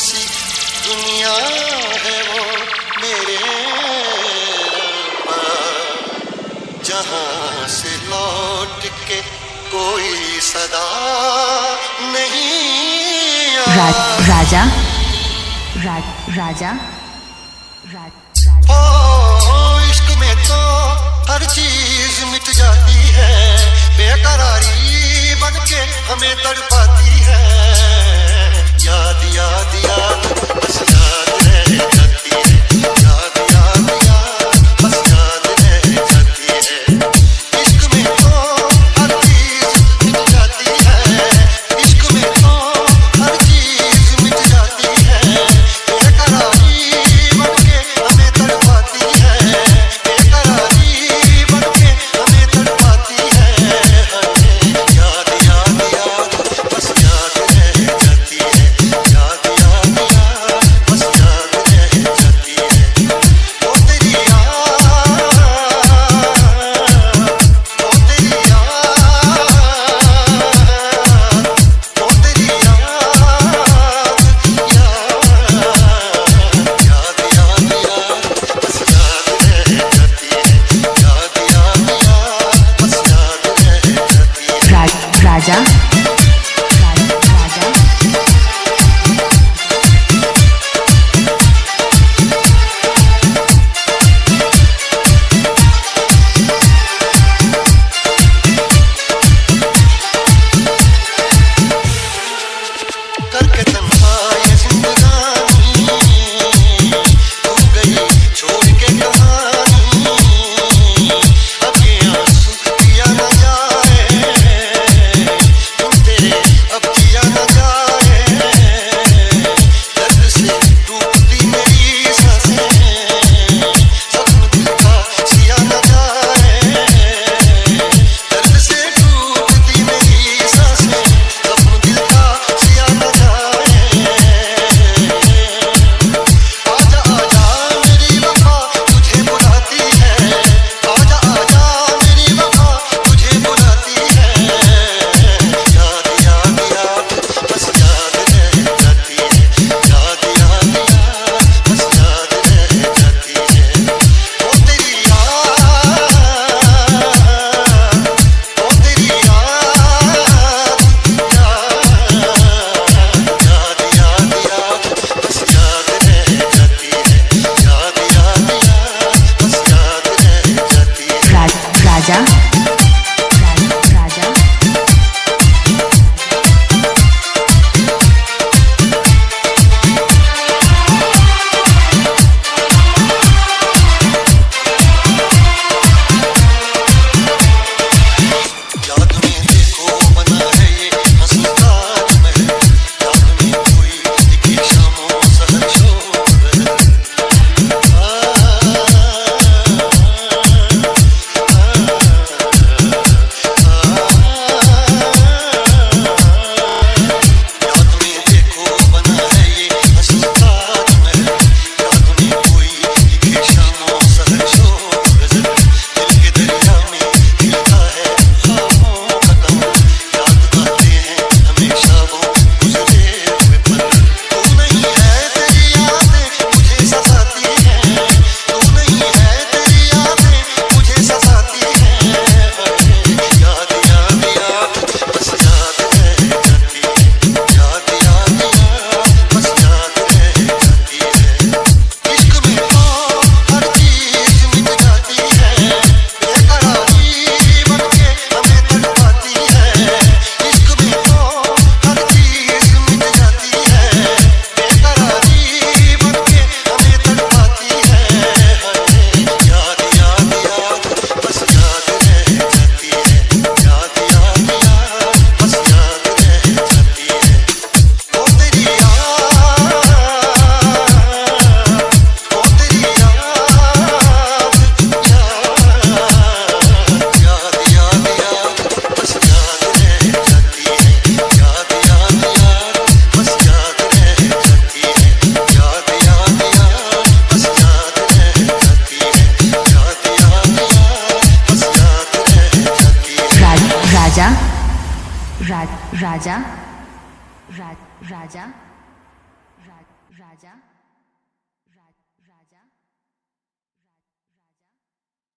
सी दुनिया है वो मेरे रब्बा, जहां से लौट के कोई सदा नहीं राजा राजा ओ इश्क में तो हर चीज मिट जाती है, बेकरारी बन के हमें तड़पाती है। याद याद याद बस याद रह जाती है, याद याद याद बस याद रह जाती है। इश्क में तो हर चीज मिट जाती है, इश्क में तो हर चीज मिट जाती है, बेकरारी बन के हमें तड़पाती है, बेकरारी बन के हमें तड़पाती है। याद याद याद बस याद रह जाती है, याद याद याद बस याद रह जाती है। ओ तेरी याद, ओ तेरी याद, ओ तेरी याद, याद याद याद बस याद रह जाती है, याद याद याद बस याद रह जाती है। राजा करके तन्हा ये जिंदगानी, तू गई छोड़ के कहानी। अब ये आंसू पिया न जाए, तुम तेरे अब जिया न जाए। दर्द से टूटती मेरी सांसें, सपन दिल का सिया न जाए। दर्द से टूटती मेरी सांसें, सपन दिल का सिया न जाए। आजा आजा मेरी वफा तुझे बुलाती है, आजा आजा मेरी वफा तुझे बुलाती है। याद याद याद बस याद रह जाती है, याद याद याद बस याद रह जाती है। ओ तेरी याद, ओ तेरी याद, याद याद याद बस याद रह जाती है, याद याद याद बस याद रह जाती है। राजा याद में देखो बना है ये हंसता महल, याद में कोई दिखी शामों सहर शोर। याद में देखो बना है ये हंसता महल, याद में कोई दिखी शामों सहर शोर। दिल के दरिया में खिलता है ख्वाबों का कमल, याद आते हैं हमेशा वो गुजरे हुए पल। तू नहीं है तेरी यादें मुझे सताती हैं, तू नहीं है तेरी यादें मुझे सताती हैं। याद याद याद बस याद रह जाती है, याद याद याद बस याद रह जाती है। इश्क में तो हर चीज मिट जाती है, बेकरारी बन के हमें तड़पाती है। इश्क में तो हर चीज मिट जाती है, बेकरारी बन के हमें तड़पाती है। याद याद याद बस याद रह जाती है, याद याद याद बस याद रह जाती है। ओ तेरी याद, ओ तेरी याद, याद याद याद बस याद रह जाती है, याद याद याद बस याद रह जाती है। याद याद याद बस याद रह जाती है, याद याद याद बस याद रह जाती है। राजा राजा